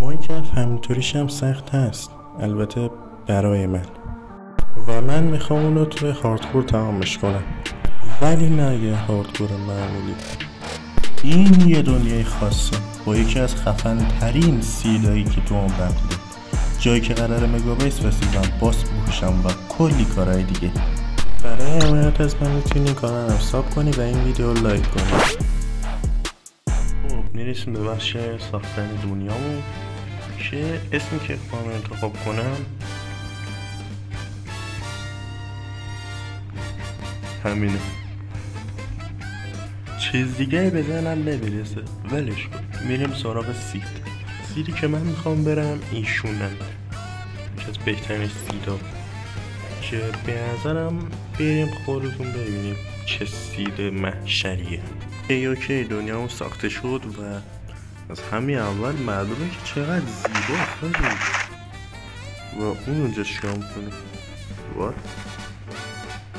مایکرافت همینطوریش هم سخت هست، البته برای من، و من میخوام اونو توی هاردکور تمامش کنم، ولی نه یه هاردکور معمولی. این یه دنیای خاصه با یکی از خفن ترین سیدایی که تو عمرم دیدم، جایی که قراره مگابیس بسازم، باس بپوشم و کلی کارهای دیگه. برای حمایت از من میتونی این کانال رو ساب کنی و این ویدیو رو لایک کنی. خب میرسیم به بخش ساختن دنیامون که اسمی که بخوام انتخاب کنم همینه. چیز دیگه به ذهنم نمیرسه، ولش کن. میریم سراغ سیدی که من میخوام برم ایشونن، یکی از بهترین سیدا که به نظرم بریم خودتون ببینیم چه سید محشریه. اوکی دنیامون ساخته شد و از همین اول معلومه که چقدر زیباست و اون اونجا شام کنه. وات؟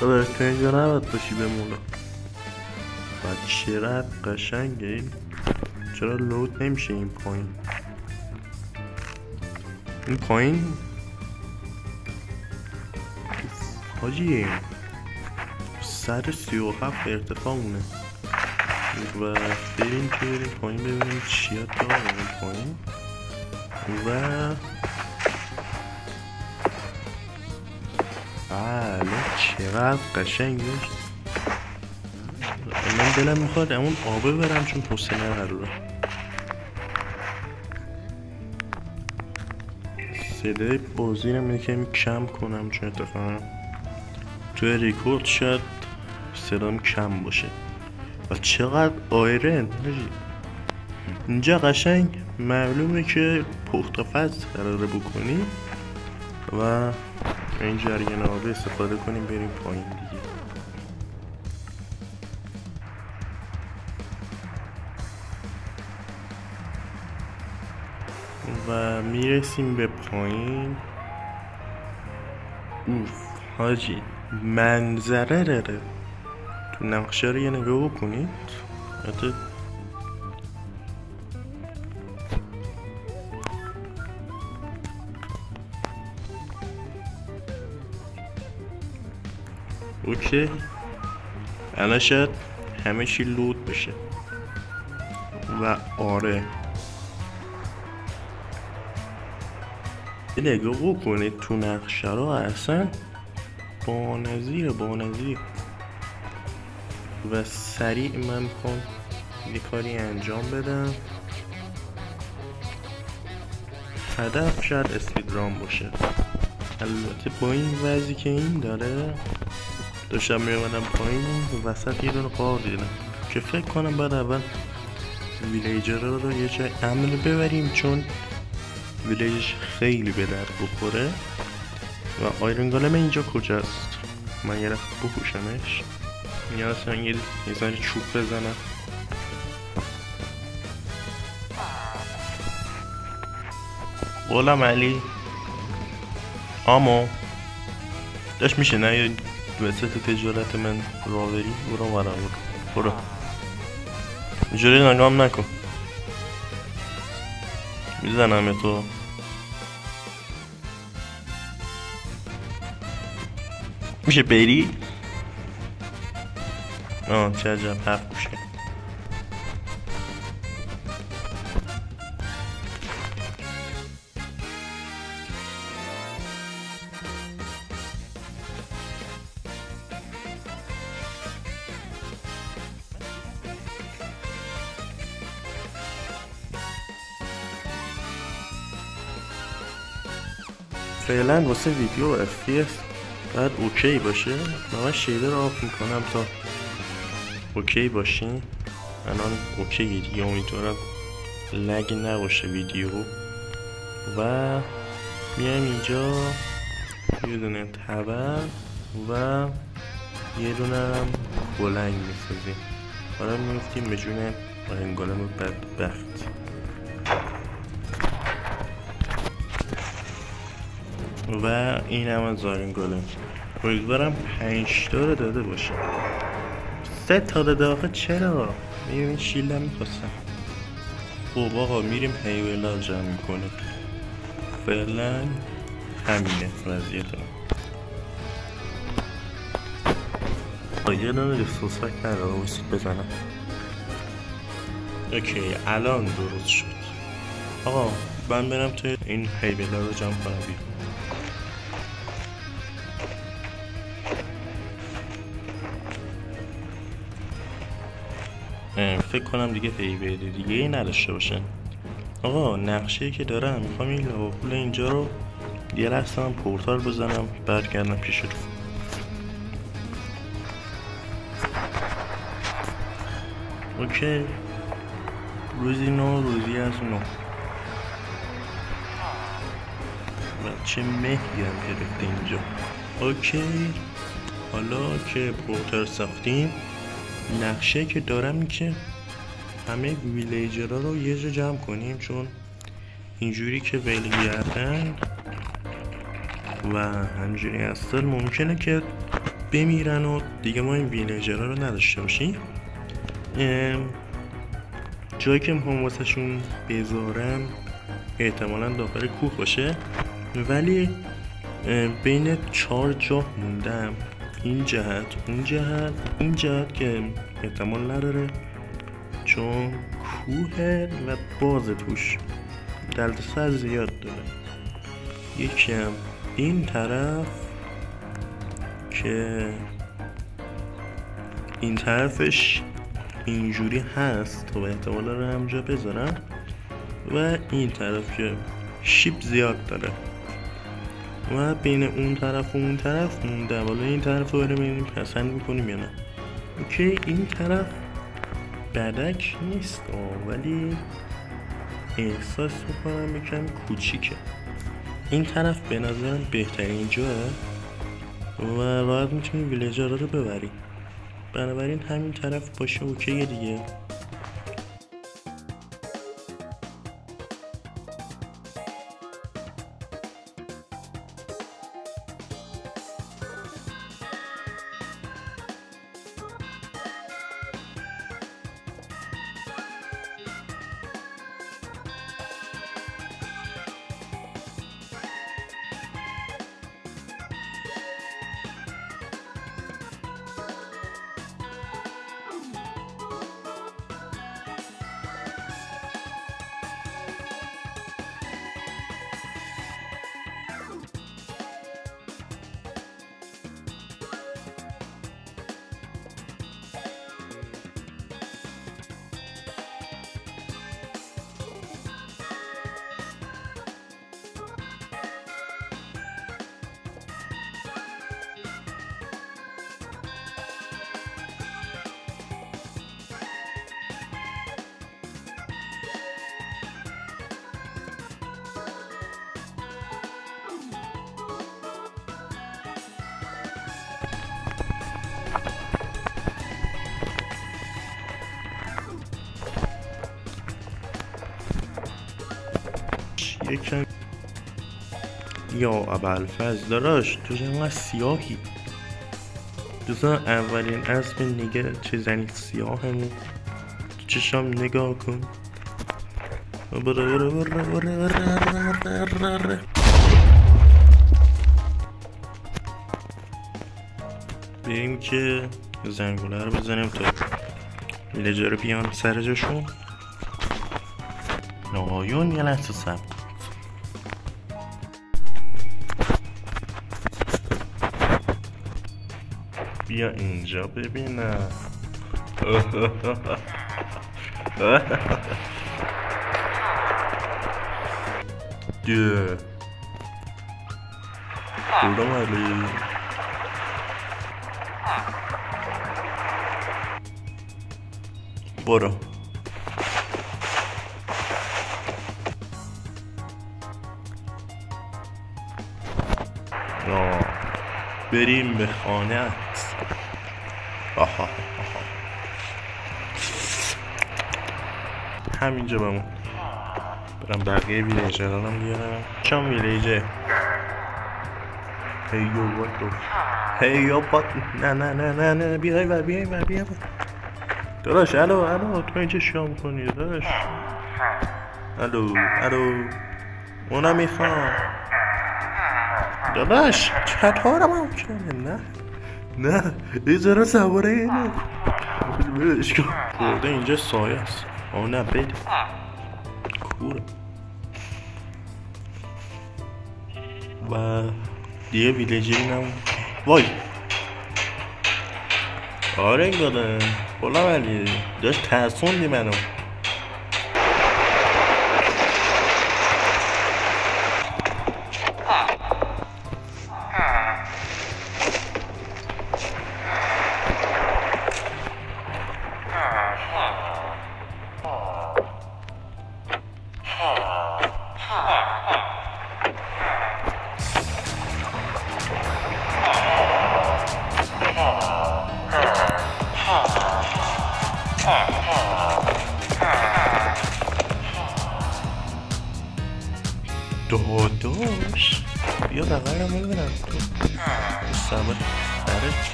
داداش تو اینجا نباید باشی بمونه. و چقدر قشنگه این. چرا لود نمیشه این پایین؟ این پایین حاجی 137 ارتفاع مونه و بریم که بریم پایین ببینیم چیه داره این پایین. و بله چقدر قشنگه. من دلم میخواد همون آبه برم چون حوصله ندارم. صدای بازی رو یکم کم کنم چون اتفاقا توی ریکورد شاید صدام کم باشه. و چقدر آیرن اینجا قشنگ معلومه که پخت و فز قراره بکنی و این جریان آبی استفاده کنیم بریم پایین دیگه. و میرسیم به پایین. اوف حاجی منظره داره. تو نقشه رو یه نگاه بکنید. حتی اوکی الان شاید همه چی لود بشه و آره یه نگاه بکنید تو نقشه رو اصلا بانظیر و سریع من میخوام یه کاری انجام بدم. هدف شاید اسپیدران باشه. البته با این وضعی که این داره داشتم میومدم پایین وسط یه دونه غار دیدم که فکر کنم بعد اول ویلیجر رو یه جای امن ببریم چون ویلیجش خیلی به درد بخوره. و آیرن گالم اینجا کجاست؟ من یه رفت بپوشمش یا اصلا یه زن چوب بزنم. غلام علی آمو داشت میشه نه یه وسط تجارت من راوری برو اینجوری نگام نکن میزنم تو. میشه بری؟ چه عجب حرف گوشه. فعلا واسه ویدیو FPS باید اوکی باشه. من شیدر رو آف میکنم تا اوکی باشین. الان اوکی دیگه، امیدوارم لگ نباشه ویدیو. و میایم اینجا یه دونه تبر و یه دونه هم بلنگ میسازیم. حالا میفتیم به جون رنگالم بدبخت. و این هم از زارنگالم. امیدوارم 5 تا رو داده باشه. 3 تا داده آخه چرا؟ میبینی شیلدم میخواستم. خب آقا میریم هیولا جمع میکنیم. فعلا همینه وضعیتم. یه دونه سوسک نداره بسید بزنم. اوکی الان درست شد. آقا من برم توی این هیولا رو جمع کنم بیرون. فکر کنم دیگه هیولا دیگه ای نداشته باشن. آقا نقشه‌ای که دارم میخوام این لاوپول اینجا رو یه لحظه هم پورتال بزنم برگردم پیش رو. اوکی روزی نو روزی از نو. چه مهی هم گرفته اینجا. اوکی حالا که پورتال ساختیم نقشه که دارم این که همه ویلیجرها رو یه جا جمع کنیم، چون اینجوری که ویل گردن و همجوری هستن ممکنه که بمیرن و دیگه ما این ویلیجرها رو نداشته باشیم. جایی که میخوام واسه شون بذارم احتمالا داخل کوه باشه، ولی بین 4 جا موندم، این جهت اون جهت این جهت که احتمال نداره چون کوه و باز توش دلدسر زیاد داره. یکم این طرف که این طرفش اینجوری هست و احتمال داره همجا بذارم، و این طرف که شیب زیاد داره و بین اون طرف و اون طرف مونده. حالا این طرف رو ببینیم پسند میکنیم یا نه. اوکی این طرف بدک نیست ولی احساس میکنم یکم کوچیکه. این طرف به نظرم بهترین جاه و راحت میتونیم ویلیجر رو ببریم، بنابراین همین طرف باشه اوکیه دیگه. یکم یا ابوالفضل داداش تو چقدر سیاهی؟ بذار اولین اسم نگه چه زنی سیاهمون تو چشم نگاه کن. بریم که زنگوله رو بزنیم تا ویلیجر بیان سر جاشون. نهایون یه لحظه صبر. بیا اینجا ببینم. دیه بودم علی برو. بریم به خانه. همینجا بمون. برم بقیه ویلیجر هم بیارم. چم ویلیجر هیو بات نه بیای بر داداش. الو تو اینجا شام کنی داداش؟ الو اونم میخوام داداش چطورم هم کنه نه ایزارا سواره اینه بلش کن برده اینجا سایه است نه بده کوره و دیگه ویلیجری نمون وای آره گاده بلا ولی داشت ترسوندی منو داداش بیا بغلم ببینم تو سمت سرت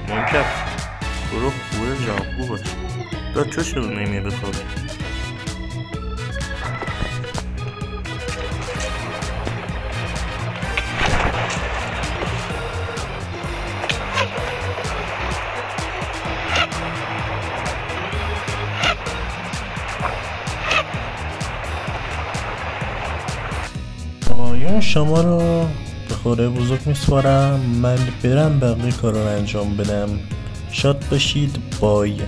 منکر برو خوبه جامبو باش داد چه شروع نمیه بخوابی پایان شما رو به خدای بزرگ میسپارم من برم بقیه کار رو انجام بدم شاد باشید بای